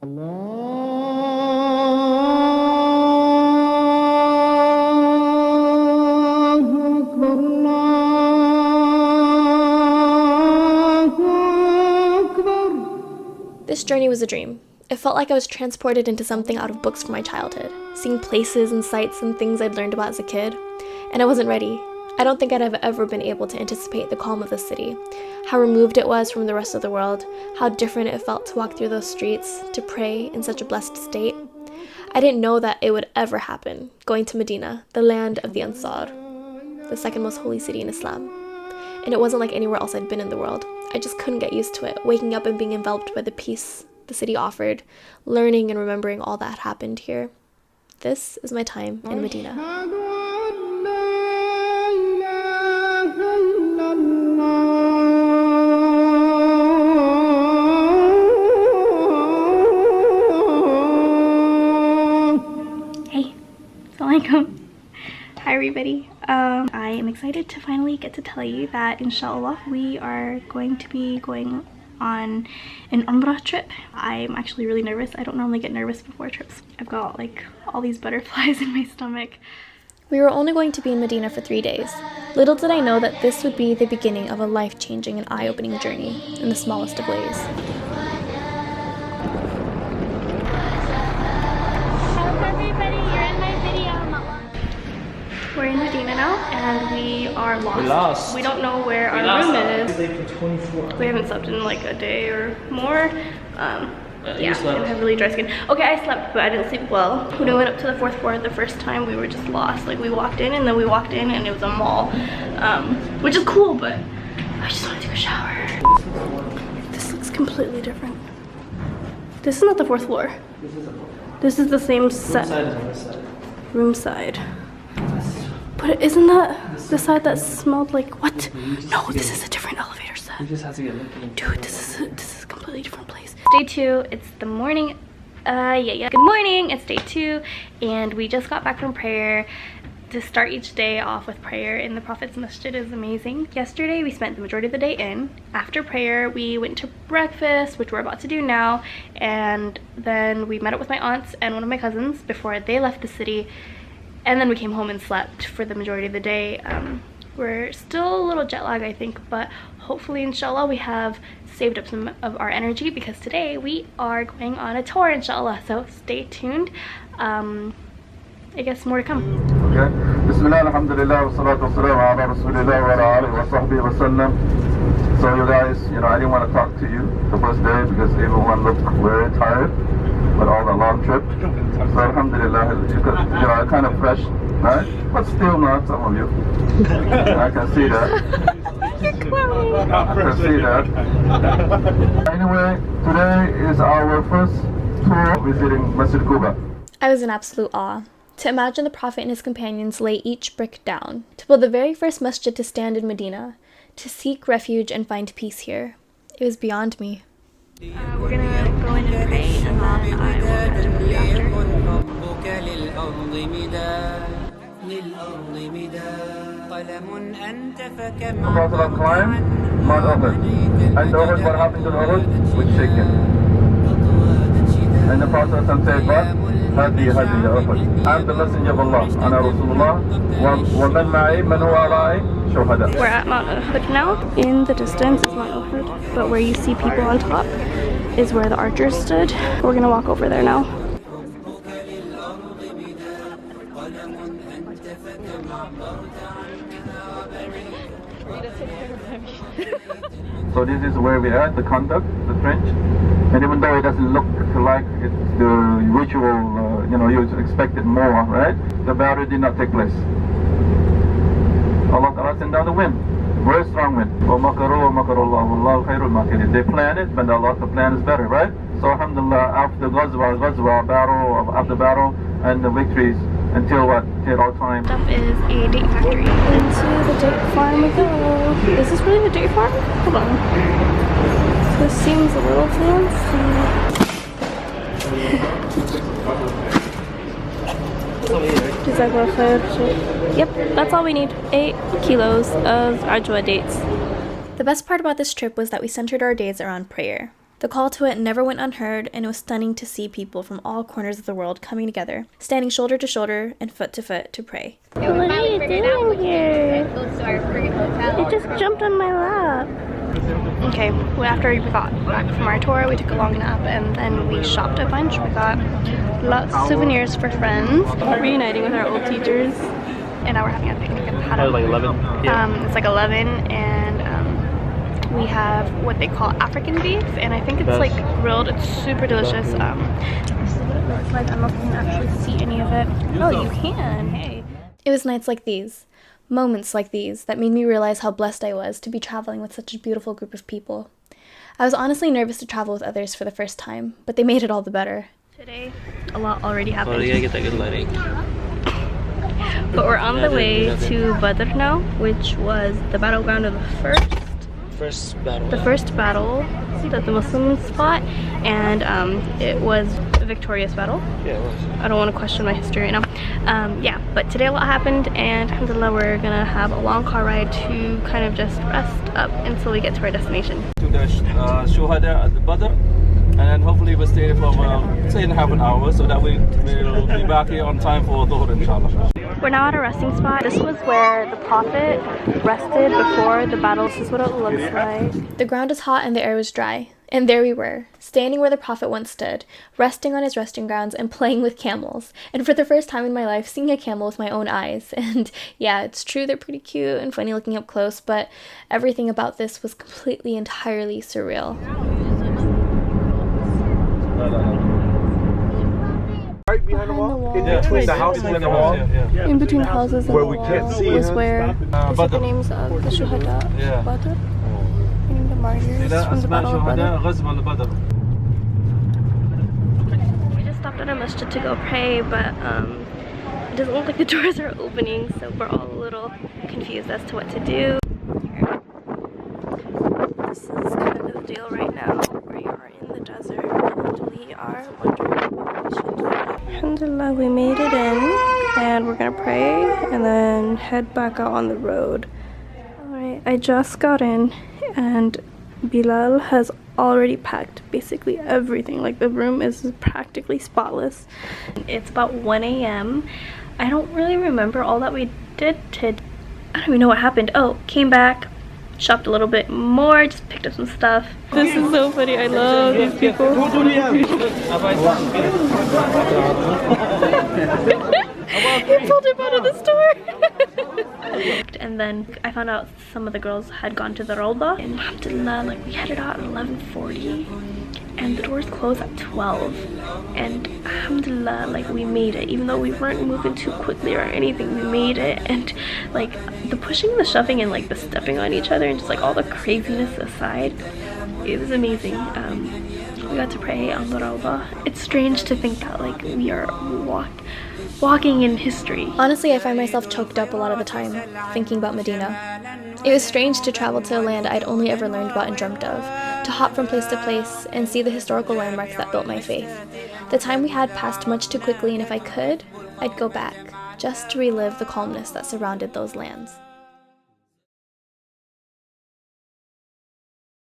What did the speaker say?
This journey was a dream. It felt like I was transported into something out of books from my childhood, seeing places and sights and things I'd learned about as a kid. And I wasn't ready. I don't think I'd have ever been able to anticipate the calm of the city, how removed it was from the rest of the world, how different it felt to walk through those streets, to pray in such a blessed state. I didn't know that it would ever happen, going to Medina, the land of the Ansar, the second most holy city in Islam. And it wasn't like anywhere else I'd been in the world. I just couldn't get used to it, waking up and being enveloped by the peace the city offered, learning and remembering all that happened here. This is my time in Medina. Hey, assalamualaikum. Hi everybody. I am excited to finally get to tell you that inshallah we are going to be going on an Umrah trip. I'm actually really nervous. I don't normally get nervous before trips. I've got like all these butterflies in my stomach. We were only going to be in Medina for 3 days. Little did I know that this would be the beginning of a life-changing and eye-opening journey in the smallest of ways. We're in Medina now, and we are lost. We're lost. We don't know where our room is. We haven't slept in like a day or more. Yeah, I have really dry skin. Okay, I slept, but I didn't sleep well. When we went up to the 4th floor the first time, we were just lost. Like, we walked in, and then we walked in, and it was a mall. Which is cool, but I just want to take a shower. This looks completely different. This is not the 4th floor. This is the same set. Room side. But isn't that the side that smelled like what? No, this is a different elevator set. We just have to get lucky. Dude, this is a completely different place. Day 2, it's the morning. Good morning, it's day 2, and we just got back from prayer. To start each day off with prayer in the Prophet's Masjid is amazing. Yesterday, we spent the majority of the day in. After prayer, we went to breakfast, which we're about to do now, and then we met up with my aunts and one of my cousins before they left the city. And then we came home and slept for the majority of the day. We're still a little jet lagged, I think, but hopefully, inshallah, we have saved up some of our energy because today we are going on a tour, inshallah. So stay tuned. I guess more to come. Okay. Bismillah, alhamdulillah, wa salatu wa salam ala rasulillah wa ala alihi wa sahbihi wa sallam. So you guys, I didn't want to talk to you the first day because everyone looked very tired with all the long trip. So alhamdulillah, you're kind of fresh, right? But still not, some of you. I can see that. I can see that. Anyway, today is our first tour visiting Masjid Quba. I was in absolute awe. To imagine the Prophet and his companions lay each brick down, to build the very first masjid to stand in Medina, to seek refuge and find peace here. It was beyond me. We're gonna go in and pray, and then I will catch up with you after. Because of our climb, Mount Uhud. And Uhud, what happened to Uhud? With shaking. And the Prophet said, what? هذه أحد. I'm the messenger of Allah. أنا رسول الله. ومن معي من هو معي شهداء. We're at Mount Uhud now. In the distance is Mount Uhud, but where you see people on top is where the archers stood. We're gonna walk over there now. So this is where we're at, the conduct, the trench. And even though it doesn't look like it's the ritual, you expected more, right? The battle did not take place. Allah Ta'ala sent down the wind, very strong wind. They planned it, but Allah's plan is better, right? So alhamdulillah, after Ghazwa, battle, after battle, and the victories, until what? Till all time. Stuff is a date factory. Into the date farm we go. Is this really the date farm? Hold on. This seems a little fancy. Jazakallah khair. Yep, that's all we need. 8 kilos of ajwa dates. The best part about this trip was that we centered our days around prayer. The call to it never went unheard, and it was stunning to see people from all corners of the world coming together, standing shoulder to shoulder and foot to foot to pray. What are you doing here? It just jumped on my lap. Okay, well, after we got back from our tour, we took a long nap and then we shopped a bunch. We got lots of souvenirs for friends, reuniting with our old teachers, and now we're having a picnic at the Haram. Like 11? Yeah. It's like 11, and we have what they call African beef, and I think it's like grilled. It's super delicious. This is what it looks like. I don't know if you can actually see any of it. Oh, you can. Hey. It was nights like these, moments like these, that made me realize how blessed I was to be traveling with such a beautiful group of people. I was honestly nervous to travel with others for the first time, but they made it all the better. Today, a lot already happened. Oh, you gotta get that good lighting. But we're on the way to Badr now, which was the battleground of the first battle that the Muslims fought, and it was a victorious battle. Yeah, it was. I don't want to question my history right now. Yeah, but today a lot happened, and alhamdulillah, we're gonna have a long car ride to kind of just rest up until we get to our destination. To the Shuhada at the Badr, and then hopefully we'll stay for say in half an hour so that we'll be back here on time for Dhuhr, inshallah. We're now at a resting spot. This was where the Prophet rested before the battle. This is what it looks like. The ground was hot and the air was dry. And there we were, standing where the Prophet once stood, resting on his resting grounds and playing with camels. And for the first time in my life, seeing a camel with my own eyes. And yeah, it's true they're pretty cute and funny looking up close, but everything about this was completely, entirely surreal. Right behind the wall? In between the houses and the wall? In between houses and Where the we wall can't see, was huh? where these are the names of the Shuhada. Yeah. Badr. Meaning the martyrs from the Battle of Badr. We just stopped at a masjid to go pray, but it doesn't look like the doors are opening, so we're all a little confused as to what to do. Here. This is kind of the deal right now. We are in the desert and we are wondering what we should do. Alhamdulillah, we made it in, and we're gonna pray and then head back out on the road. Alright, I just got in, and Bilal has already packed basically everything. Like, the room is practically spotless. It's about 1 a.m. I don't really remember all that we did I don't even know what happened. Oh, came back, shopped a little bit more, just picked up some stuff. This is so funny. I love these people. He pulled him out of the store. And then I found out some of the girls had gone to the Rawda. And alhamdulillah, like, we headed out at 11:40 and the doors closed at 12. And alhamdulillah, like, we made it. Even though we weren't moving too quickly or anything, we made it. And like, the pushing and the shoving and like the stepping on each other and just like all the craziness aside, it was amazing. We got to pray on the Rawda. It's strange to think that like we are walking in history. Honestly, I find myself choked up a lot of the time, thinking about Medina. It was strange to travel to a land I'd only ever learned about and dreamt of, to hop from place to place and see the historical landmarks that built my faith. The time we had passed much too quickly, and if I could, I'd go back, just to relive the calmness that surrounded those lands.